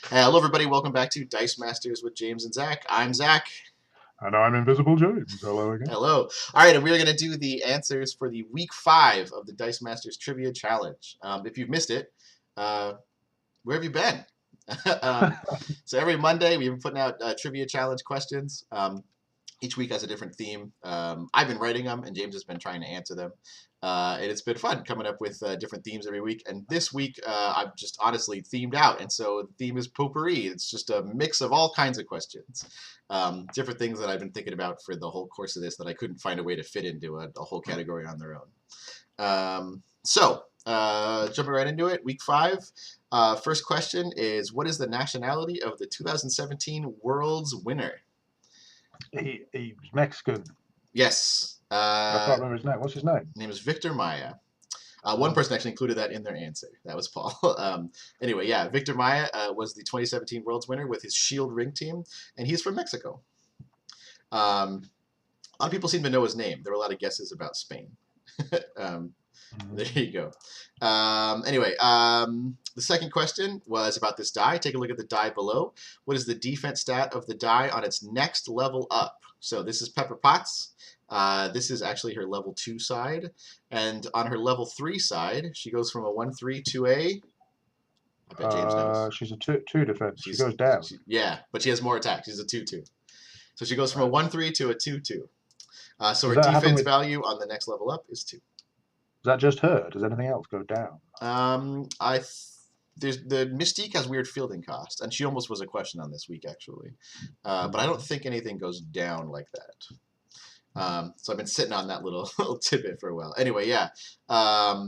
Hello, everybody. Welcome back to Dice Masters with James and Zach. I'm Zach. And I'm Invisible James. Hello again. Hello. All right, and we're going to do the answers for the week 5 of the Dice Masters Trivia Challenge. If you've missed it, uh, where have you been? So every Monday, we've been putting out trivia challenge questions. Each week has a different theme. I've been writing them, and James has been trying to answer them. And it's been fun coming up with different themes every week. And this week, I've just honestly themed out. And so the theme is Potpourri. It's just a mix of all kinds of questions. Different things that I've been thinking about for the whole course of this that I couldn't find a way to fit into a whole category on their own. Jumping right into it, week 5. First question is, what is the nationality of the 2017 World's winner? He was Mexican. Yes. I can't remember his name. What's his name? His name is Victor Maya. One person actually included that in their answer. That was Paul. Anyway, yeah, Victor Maya was the 2017 World's winner with his Shield Ring team, and he's from Mexico. A lot of people seem to know his name. There were a lot of guesses about Spain. There you go. The second question was about this die. Take a look at the die below. What is the defense stat of the die on its next level up? So this is Pepper Potts. This is actually her level 2 side. And on her level 3 side, she goes from a 1-3 to a... I bet James knows. She's a 2 defense. She goes down. Yeah, but she has more attack. She's a 2-2. So she goes from a 1-3 to a 2-2. So her defense value on the next level up is 2. Is that just her? Does anything else go down? There's the Mystique has weird fielding cost, and she almost was a question on this week actually, but I don't think anything goes down like that. So I've been sitting on that little tidbit for a while. Anyway, yeah, a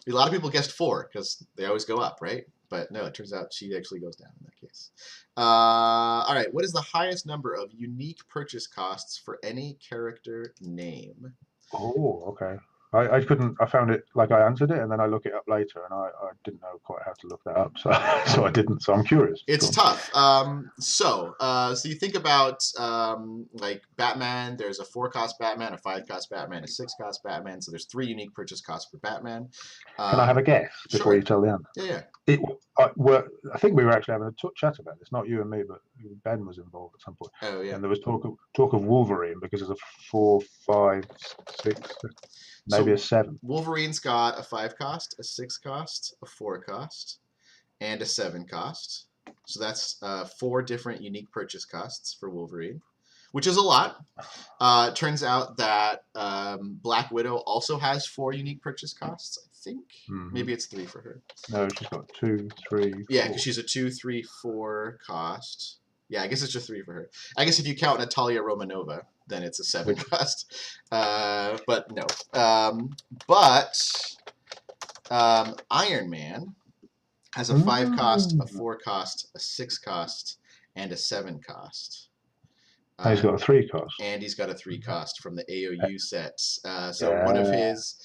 lot of people guessed 4 because they always go up, right? But no, it turns out she actually goes down in that case. All right, what is the highest number of unique purchase costs for any character name? Oh, okay. I couldn't. I found it like I answered it, and then I look it up later, and I didn't know quite how to look that up, so so I didn't. So I'm curious. It's tough. So you think about like Batman. There's a 4-cost Batman, a 5-cost Batman, a 6-cost Batman. So there's 3 unique purchase costs for Batman. Can I have a guess before you tell the answer? Yeah. I think we were actually having a chat about this. Not you and me, but Ben was involved at some point. Oh yeah. And there was talk of Wolverine because it's a 4, 5, 6. Maybe a 7. Wolverine's got a 5-cost, a 6-cost, a 4-cost, and a 7-cost. So that's 4 different unique purchase costs for Wolverine, which is a lot. Turns out that Black Widow also has 4 unique purchase costs. I think maybe it's 3 for her. No, she's got 2, 3. 4. Yeah, because she's a 2, 3, 4 cost. Yeah, I guess it's just 3 for her. I guess if you count Natalia Romanova, then it's a 7-cost. But no. Iron Man has a 5-cost, a 4-cost, a 6-cost, and a 7-cost. He's got a 3-cost. And he's got a 3-cost from the AOU sets. One of his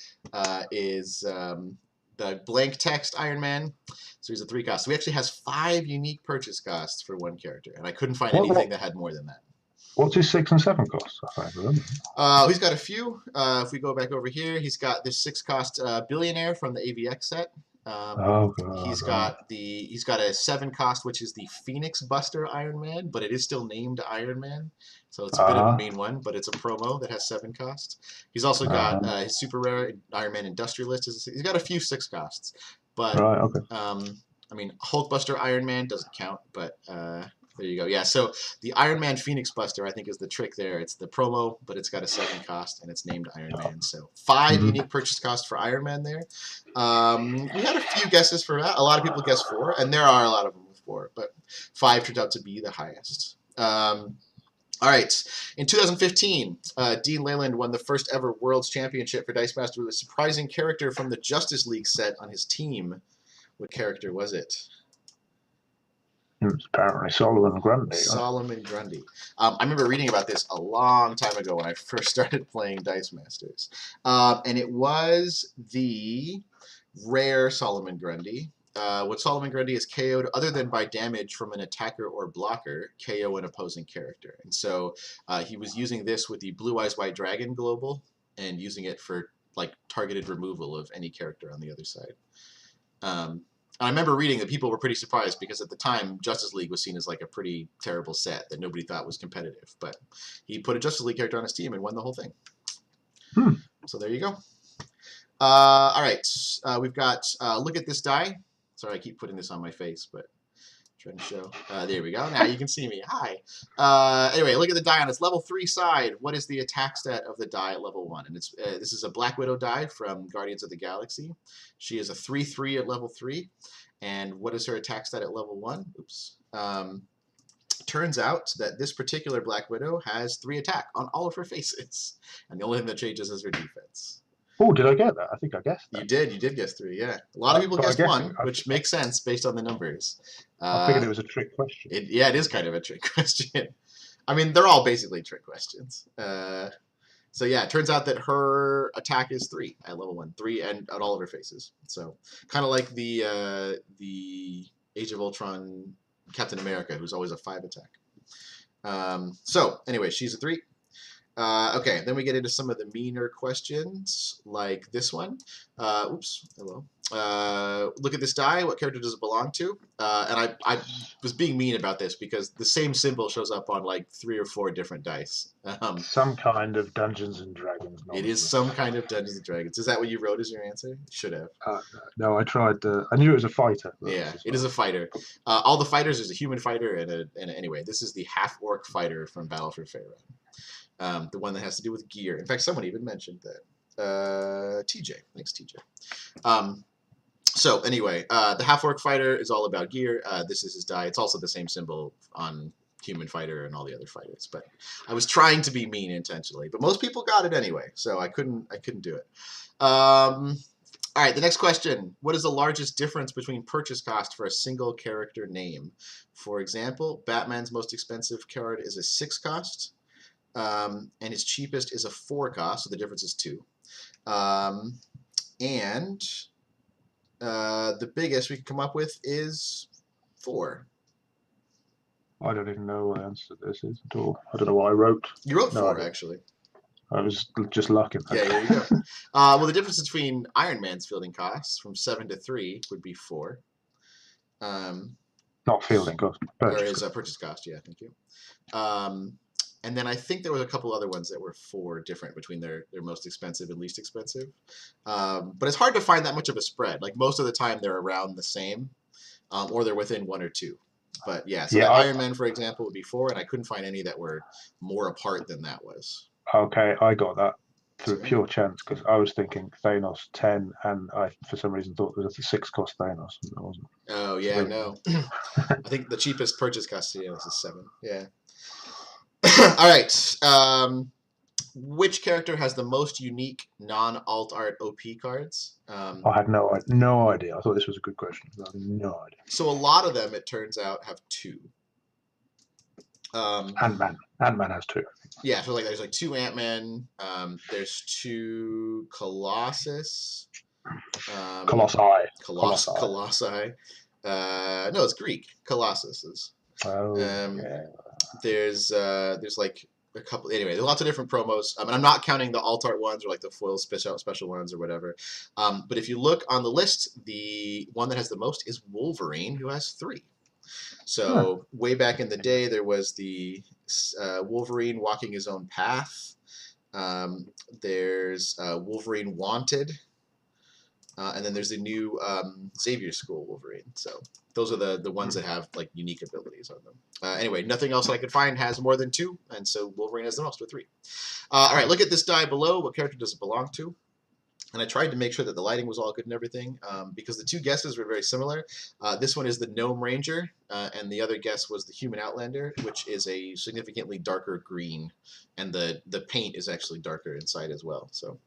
is the blank text Iron Man. So he's a 3-cost. So he actually has 5 unique purchase costs for one character. And I couldn't find anything that had more than that. What's his 6 and 7 costs? He's got a few. If we go back over here, he's got this 6-cost Billionaire from the AVX set. He's got a 7-cost, which is the Phoenix Buster Iron Man, but it is still named Iron Man, so it's a bit of a mean one. But it's a promo that has 7 costs. He's also got his super rare Iron Man Industrialist. He's got a few 6 costs, but I mean Hulkbuster Iron Man doesn't count, but. There you go. Yeah, so the Iron Man Phoenix Buster, I think, is the trick there. It's the promo, but it's got a 7-cost, and it's named Iron Man. So 5 unique purchase costs for Iron Man there. We had a few guesses for that. A lot of people guessed 4, and there are a lot of them with 4, but 5 turned out to be the highest. All right. In 2015, Dean Leyland won the first ever World's Championship for Dice Master with a surprising character from the Justice League set on his team. What character was it? It was apparently Solomon Grundy. Solomon Grundy. I remember reading about this a long time ago when I first started playing Dice Masters. And it was the rare Solomon Grundy. When Solomon Grundy is KO'd, other than by damage from an attacker or blocker, KO an opposing character. And so he was using this with the Blue Eyes White Dragon global and using it for like targeted removal of any character on the other side. I remember reading that people were pretty surprised because at the time Justice League was seen as like a pretty terrible set that nobody thought was competitive. But he put a Justice League character on his team and won the whole thing. So there you go. All right, we've got look at this die. Sorry, I keep putting this on my face, but trying to show. There we go. Now you can see me. Hi. Anyway, look at the die on its level 3 side. What is the attack stat of the die at level 1? And it's this is a Black Widow die from Guardians of the Galaxy. She is a 3/3 at level 3. And what is her attack stat at level 1? Oops. Turns out that this particular Black Widow has 3 attack on all of her faces. And the only thing that changes is her defense. Oh, did I get that? I think I guessed that. You did guess 3, yeah. A lot of people guessed 1, which makes sense based on the numbers. I figured it was a trick question. Yeah, it is kind of a trick question. I mean, they're all basically trick questions. So yeah, it turns out that her attack is 3 at level 1, 3 and at all of her faces. So kind of like the Age of Ultron Captain America, who's always a 5 attack. So anyway, she's a 3. Okay, then we get into some of the meaner questions, like this one. Oops, hello. Look at this die. What character does it belong to? And I was being mean about this because the same symbol shows up on like 3 or 4 different dice. Some kind of Dungeons and Dragons. It is some kind of Dungeons and Dragons. Is that what you wrote as your answer? Should have. No, I tried. I knew it was a fighter. Yeah, it is a fighter. All the fighters, there's a human fighter and anyway, this is the half-orc fighter from Battle for Faerun. The one that has to do with gear. In fact, someone even mentioned that. TJ. Thanks, TJ. So anyway, the half-orc fighter is all about gear. This is his die. It's also the same symbol on human fighter and all the other fighters. But I was trying to be mean intentionally. But most people got it anyway, so I couldn't do it. All right, the next question. What is the largest difference between purchase cost for a single character name? For example, Batman's most expensive card is a 6 cost. And his cheapest is a 4 cost, so the difference is 2. And the biggest we can come up with is 4. I don't even know what the answer to this is at all. I don't know what I wrote. You wrote 4, actually. I was just lucky. Yeah, there you go. Well, the difference between Iron Man's fielding costs from 7 to 3 would be 4. Not fielding cost. Or his purchase cost, yeah, thank you. And then I think there was a couple other ones that were 4 different between their most expensive and least expensive. But it's hard to find that much of a spread. Like most of the time they're around the same, or they're within 1 or 2. But yeah, so Iron Man, for example, would be 4, and I couldn't find any that were more apart than that was. Okay, I got that through pure chance because I was thinking Thanos 10, and I for some reason thought it was a 6 cost Thanos. And it wasn't. Oh yeah, no. I think the cheapest purchase cost Thanos is 7. Yeah. All right. Which character has the most unique non-alt art OP cards? I had no idea. I thought this was a good question. I had no idea. So a lot of them, it turns out, have 2. Ant-Man has 2. Yeah, so like there's like 2 Ant-Man. There's 2 Colossus. Colossi. No, it's Greek. Colossus is. Oh, yeah. There's like a couple. Anyway, there's lots of different promos. And I'm not counting the alt art ones or like the foil special ones or whatever. But if you look on the list, the one that has the most is Wolverine, who has 3. So way back in the day, there was the Wolverine walking his own path. There's Wolverine Wanted. And then there's the new Xavier School Wolverine. So those are the ones that have like unique abilities on them. Anyway, nothing else I could find has more than 2, and so Wolverine has the most with 3. All right, look at this die below. What character does it belong to? And I tried to make sure that the lighting was all good and everything because the 2 guesses were very similar. This one is the Gnome Ranger, and the other guess was the Human Outlander, which is a significantly darker green, and the paint is actually darker inside as well. So,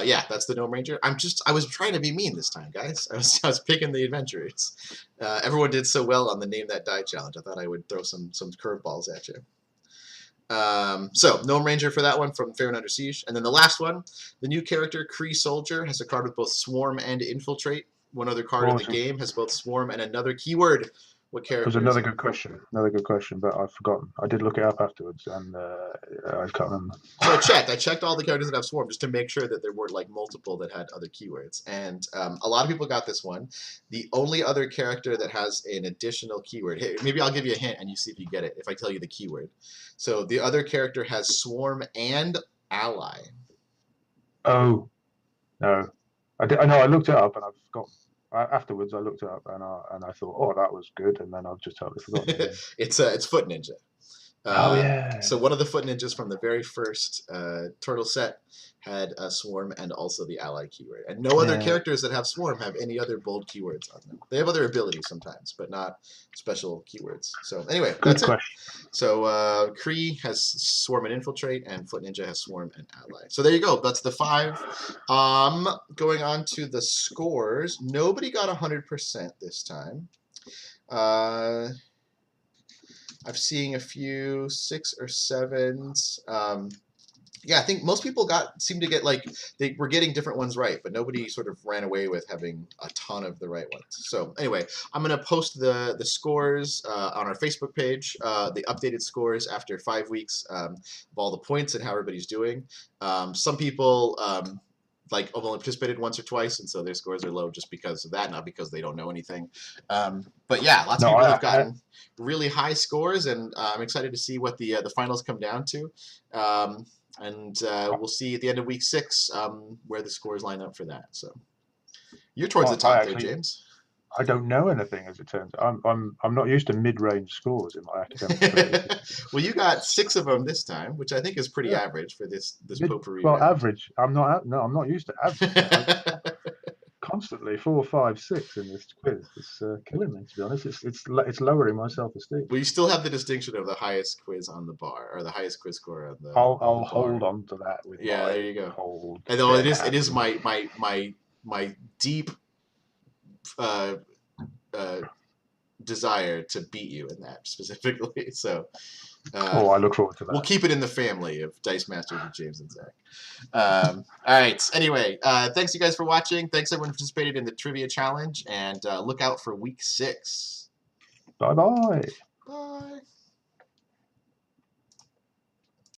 yeah, that's the Gnome Ranger. I was trying to be mean this time, guys. I was picking the adventurers. Everyone did so well on the Name That Die challenge. I thought I would throw some curveballs at you. So, Gnome Ranger for that one from Faerun Under Siege. And then the last one, the new character, Kree Soldier, has a card with both Swarm and Infiltrate. One other card in the game has both Swarm and another keyword. What It was characters? another good question. Another good question, but I've forgotten. I did look it up afterwards, and I can't remember. So I checked all the characters that have swarm just to make sure that there weren't like multiple that had other keywords. And a lot of people got this one. The only other character that has an additional keyword. Hey, maybe I'll give you a hint and you see if you get it if I tell you the keyword. So the other character has swarm and ally. Oh no, I did. I know. I looked it up and I've forgotten. Afterwards, I looked it up and I thought, oh, that was good, and then I've just totally forgotten again. It's Foot Ninja. Oh yeah. So one of the Foot Ninjas from the very first Turtle set had a swarm and also the ally keyword. And no other characters that have swarm have any other bold keywords on them. They have other abilities sometimes, but not special keywords. So anyway, that's it. So Kree has swarm and infiltrate, and Foot Ninja has swarm and ally. So there you go. That's the 5. Going on to the scores. Nobody got 100% this time. I'm seeing a few 6 or 7s. Yeah, I think most people seem to get they were getting different ones right, but nobody sort of ran away with having a ton of the right ones. So anyway, I'm gonna post the scores on our Facebook page, the updated scores after 5 weeks of all the points and how everybody's doing. Some people have only participated once or twice, and so their scores are low just because of that, not because they don't know anything. But yeah, lots of people have gotten really high scores, and I'm excited to see what the finals come down to. We'll see at the end of week 6 where the scores line up for that. So you're towards the top there, James. I don't know anything, as it turns out. I'm not used to mid-range scores in my academic studies. Well, you got 6 of them this time, which I think is pretty average for this potpourri. Well, average. I'm not used to average. Constantly 4, 5, 6 in this quiz. It's killing me, to be honest. It's lowering my self-esteem. Well, you still have the distinction of the highest quiz on the bar, or the highest quiz score on the. I'll hold on to that with there you go. Hold. Although it is my deep desire to beat you in that specifically. So. I look forward to that. We'll keep it in the family of Dice Masters with James and Zach. All right. Anyway, thanks you guys for watching. Thanks everyone who participated in the trivia challenge, and look out for week 6. Bye-bye. Bye.